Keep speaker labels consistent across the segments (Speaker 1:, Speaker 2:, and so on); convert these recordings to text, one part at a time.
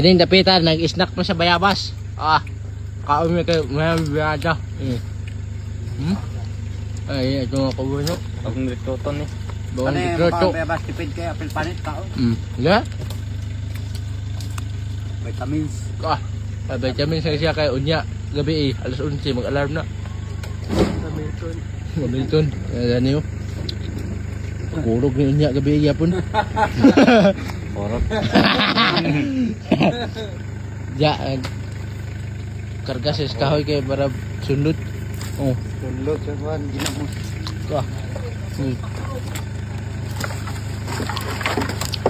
Speaker 1: Ini dapitan, nag-snack mo sa bayabas. Kaon mo kayo, may biyada. Ay, ito nga kabuno.
Speaker 2: Akong rituton eh.
Speaker 1: Bawang
Speaker 3: Ano yung
Speaker 1: dikroto.
Speaker 3: bayabas tipid kayo, apil panit kao.
Speaker 1: Nga?
Speaker 3: Vitamins.
Speaker 1: Vitamin siya kay unya. Gabi alas 11, mag-alarm na. Hamilton. Yan yun. Kurog ni unya gabi yapon.
Speaker 2: Korot.
Speaker 1: Ja, karga sa kahoy kay para sundot.
Speaker 3: Tulog sa kuhan, ginamos.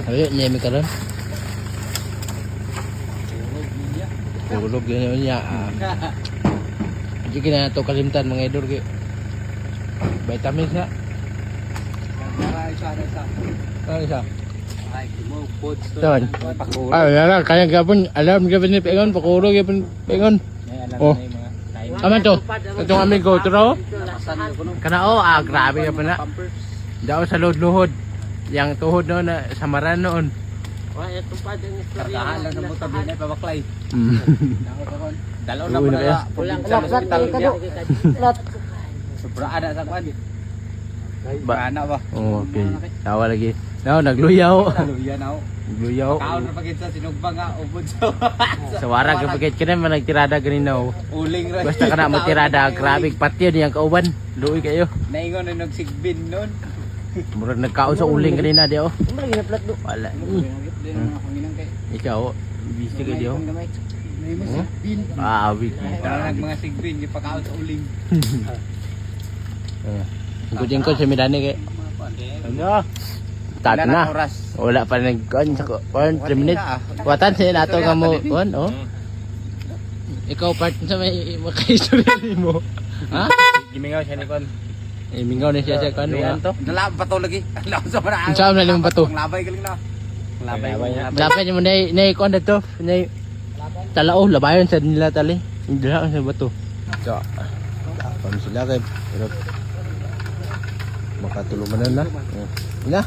Speaker 1: Ayo, nyemi karon. Tulog yun niya. Hindi kina to kalimtan mga idol kay vitamins na.
Speaker 3: Isa.
Speaker 1: Ano siya?
Speaker 3: Ay, mo foods to.
Speaker 1: Saan?
Speaker 3: Pakuro.
Speaker 1: Wala kaya gapon alam gapon ni pengon pakuro gapon pengon. Oh. Aman to. Itong amigo tro. Kana grabe ka pa na. Daw sa luhod. Yang tuhod noon na samaran noon.
Speaker 3: Ito pa din istorya. Katahan lang sa buta din ay pabaklay. Dalaw na
Speaker 1: Uy,
Speaker 3: pala.
Speaker 1: na
Speaker 3: Pulang sa hospital niya. Sobraan na sa kuhan. Ana ba?
Speaker 1: Oh, okay. Tawa lagi. Nagluyaw.
Speaker 3: Yan ako.
Speaker 1: Nagluyaw.
Speaker 3: Kaon na pagit sa sinugbang nga ubod sa.
Speaker 1: Sa wara ka pagit ka naman nagtirada ganina.
Speaker 3: Uling ra.
Speaker 1: Basta ka na magtirada, grabe patio niyang kauban. Luoy kayo.
Speaker 3: Naingon na nagsigbin noon.
Speaker 1: Murag nagkaon sa uling kanina di oh.
Speaker 3: Lagi na plat do.
Speaker 1: Wala.
Speaker 3: Kay.
Speaker 1: Ikaw, busy ka di oh.
Speaker 3: May mo sigbin.
Speaker 1: Wig.
Speaker 3: Nag mga sigbin yung pagkaon sa uling.
Speaker 1: Kuting ko sa midani kay.
Speaker 3: Ano?
Speaker 1: Tat na. Wala pa nagkuan sa kuan 3 minutes. Watan sa nato ka mo kuan oh. Ikaw part sa may makaistorya mo. Ha?
Speaker 2: Gimingaw siya ni Kon.
Speaker 1: Mingaw na siya sa kuan.
Speaker 3: Nalab pa to lagi. Alam sa para.
Speaker 1: Saan na limang bato?
Speaker 3: Labay galing na. Labay.
Speaker 1: Dapat mo na kuan dito. Na talao labayon sa nila tali. Hindi lang sa bato. So, kami sila kay pero makatulungan na. Ina.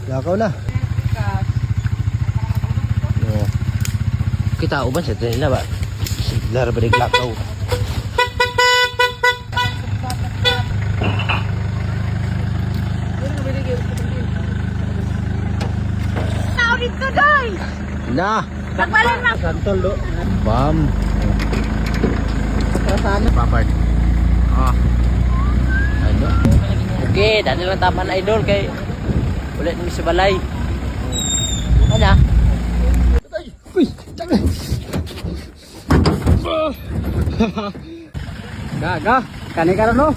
Speaker 1: Lakaw na. No. Kita uban sa nila ba? Siglar ba lakaw? Na.
Speaker 4: Nagpalan na.
Speaker 3: Santol do.
Speaker 1: Bam.
Speaker 3: Sana
Speaker 1: Papart. Ano? Okay, dali lang taman idol kay ulit ni sa balay. Ano? Uy, tagal.
Speaker 3: Gaga, kani karon no.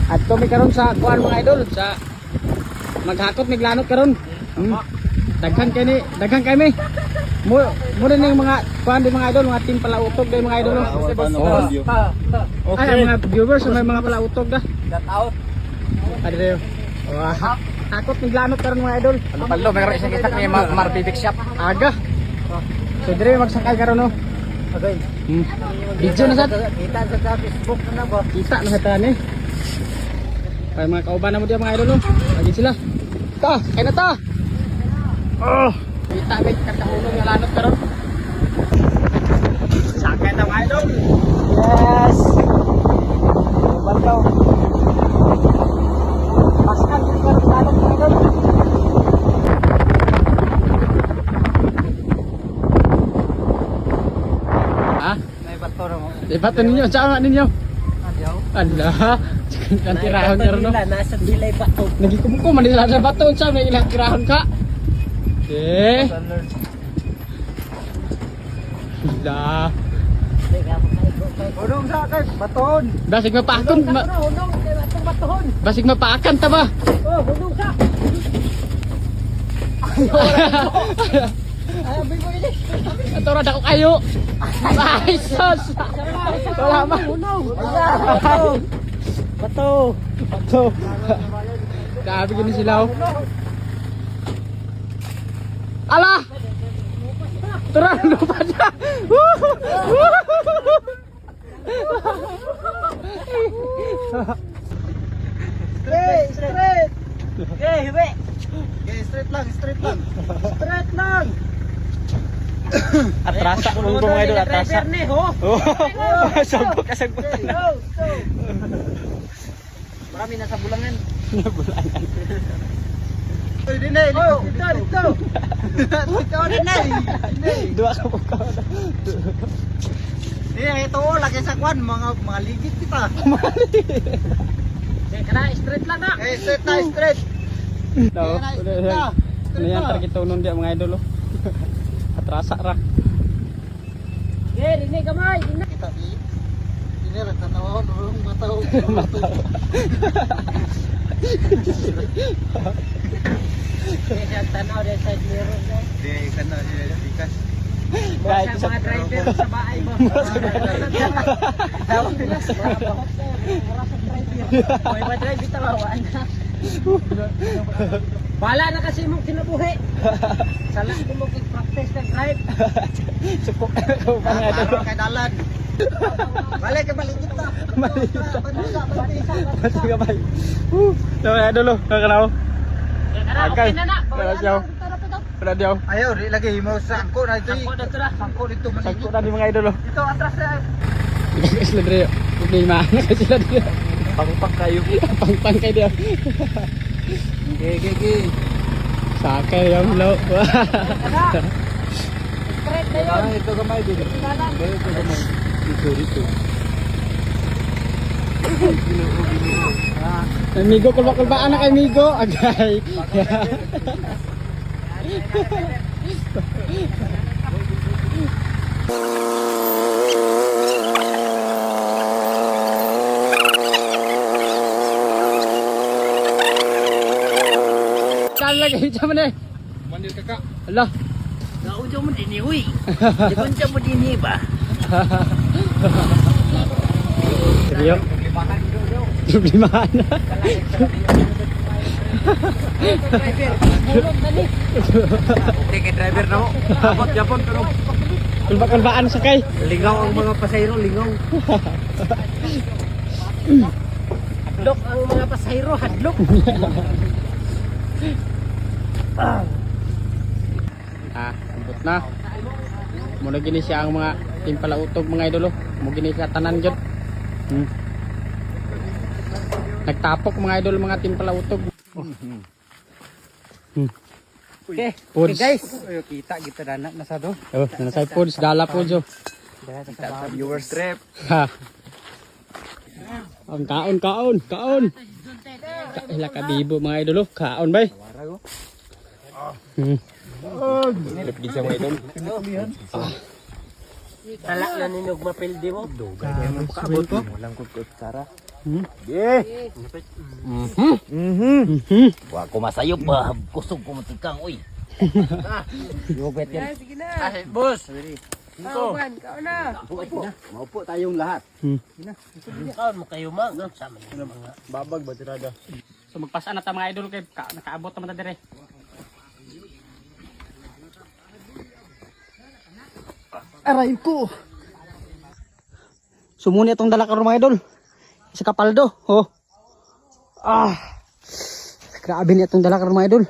Speaker 3: Adto mi karon sa kuan mga idol sa maghakot miglanot karon. Daghan kay mi. Mo din yung mga kuan di mga idol, mga team palautog day mga idol. Ay mga viewers may mga palautog da. Shout out. Adre. Wah. Hakot miglanot karon mga idol.
Speaker 2: Ano palo, mayroon isang itak ni Marbibic Shop.
Speaker 3: Aga. So dire magsakay karon no. Okay. Video na sad. Kita sa Facebook na ba? Kita na sa tani. Para mga kauban na mo diyan mga idol no. Lagi sila. Ta, kay na ta. Kita kay katahulog nga lanot karon. Sakay ta mga idol. Yes. Bantaw. Paskan din karon lanot mga idol.
Speaker 1: Ha?
Speaker 3: May bato mo.
Speaker 1: Ibato ninyo, saan ninyo?
Speaker 3: Adiyaw.
Speaker 1: Ala. Kan tirahon karon no.
Speaker 3: Nasa dilay bato.
Speaker 1: Nagikumo man nila sa bato sa may ilang tirahon ka. Eh. La.
Speaker 3: Udong sa kay baton.
Speaker 1: Basig mapakon.
Speaker 3: Udong kay baton.
Speaker 1: Basig mapakan ta ba?
Speaker 3: Oh, udong sa. Ay, bigo ini.
Speaker 1: Ato ra dako kayo. Ay sus. Wala ma.
Speaker 3: Bato. Bato.
Speaker 1: Bato. Grabe gini sila. Ala. Turun lupa siya.
Speaker 3: Straight. Okay, hiwi. Okay, straight lang. Straight lang. Atrasa ko mga idol, atrasa. Oh. Sagbok ka sagbok.
Speaker 2: Marami nasa bulangan.
Speaker 3: Bulangan.
Speaker 2: Oy, dinay, dito. Ikaw dinay.
Speaker 3: Dua ka po ka.
Speaker 2: Ito lagi sa kwan mga ligit kita.
Speaker 3: Kana straight lang na.
Speaker 2: Straight.
Speaker 3: No. Ano yan targetonon dia mga idol oh. Atrasa ra.
Speaker 2: Ini gamay, kita di. Ini ra tanaw rong mataw. Kaya tanaw dia side mirror mo. Di kana dia dikas.
Speaker 3: Kahit
Speaker 2: Sa mga driver sa bahay mo. May ba drive tawaan na. Bala na kasi mong kinabuhi. Salah ko mo practice ng drive.
Speaker 3: Supok ko pa nga idol.
Speaker 2: Kay dalan. Balik kita.
Speaker 3: Pati ka bay. No idol oh, kakanaw. Agay. Kana siya. Kana diaw.
Speaker 2: Ayo, di lagi mo sangko na ito. Sangko dito
Speaker 3: Sangko na di mga idol oh.
Speaker 2: Ito atras na.
Speaker 3: Guys, ladre. Problema na kasi ladre.
Speaker 2: Pangpak kayo.
Speaker 3: Pangpang kay dia.
Speaker 2: Gigi.
Speaker 3: Sakay yung lo.
Speaker 2: Straight na yun. Ito gamay din. Ito gamay. Dito.
Speaker 3: Amigo, kulba-kulbaan na kay Migo. Agay. Saan lagi siya man eh?
Speaker 2: Mandir kakak.
Speaker 3: Ala.
Speaker 2: Naujo mo din ni uy. Di kunca mo din ni ba?
Speaker 3: Seryo? Problemahan na.
Speaker 2: Okay kay driver na mo. Abot Japon pero
Speaker 3: Kulba-kulbaan sakay.
Speaker 2: lingaw ang mga pasahero, lingaw. Hadlok ang mga pasahero, hadlok.
Speaker 3: Ambot na. Muna gini siya ang mga timpalautog mga idolo. Muna gini siya tanan dyan. Nagtapok mga idol mga timpalautog.
Speaker 2: Okay,
Speaker 3: Foods.
Speaker 2: guys. Kita kita dana nasa do.
Speaker 3: Oh, nasay foods, dala foods oh.
Speaker 2: Kita sa viewers trip.
Speaker 3: Ha. Ang kaon. Kaila ka bibo mga idol oh. Kaon bay.
Speaker 2: Trip di sa mga idol. Tala na ninog mapildi mo. Dugay mo kaabot ko. Walang kukut Sara. Wa ko masayop ba kusog ko matikang oy. Yobet yan. Sige na. Boss.
Speaker 4: Kawan, kau na.
Speaker 2: Maupo tayong lahat. Kaon mo kayo mag sama mga
Speaker 3: Babag ba tirada? So magpasa na ta mga idol kay nakaabot naman ta dire. Aray ko. Sumuni itong dala karon mga idol. Sa kapaldo, oh. Grabe niya itong dala karon mga idol.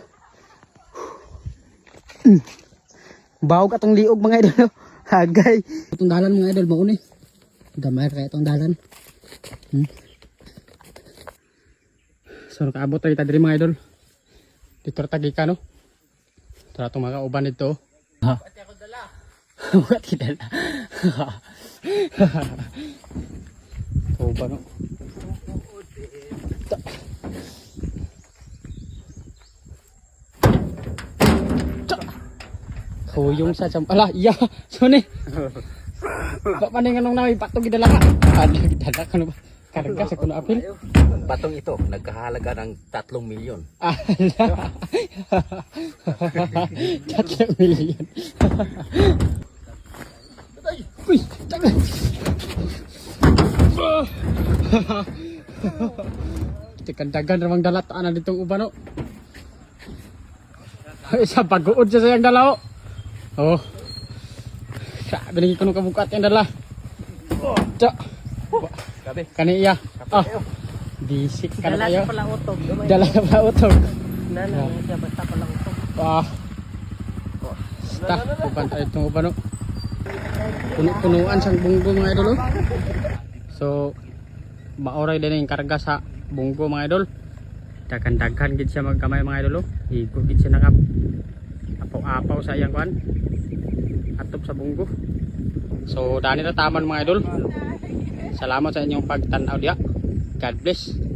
Speaker 3: Bawog atong liog mga idol. Hagay. Itong dalan mga idol mauni. Gamay kaya itong dalan. So nakaabot tayo diri mga idol. Dito tagi ka no. Tara itong mga uban dito. Ha. Buat kita dala. Uban no. Huyong sa ala iya so ni paning anong nawi patog gidala ka gidala ka no ba karga sa kuno apil
Speaker 2: Batong ito nagkahalaga ng 3 milyon.
Speaker 3: ala 3 milyon uy tagal kita kandagan ramang dalat ana ditong uban no isa pag-uod siya sayang dalaw. Oh. Sabi lagi kuno kabukat yang dala. Cak.
Speaker 2: Gabi.
Speaker 3: Kani iya. Ah. Bisik kan ayo.
Speaker 2: Pala utog.
Speaker 3: Dala pala utog.
Speaker 2: Nana siya basta pala utog.
Speaker 3: Ah. pista. Upan tayo itong upan no. Puno-punuan sang bunggo mga idol oh. So maoray din yung karga sa bunggo mga idol. Daghan-daghan gid siya magkamay mga idol oh. Higog gid siya nakap. Apaw-apaw sa iyang kuan. Atop sa bunggo. So dani na taman mga idol. Salamat sa inyong pagtanaw diya. God bless.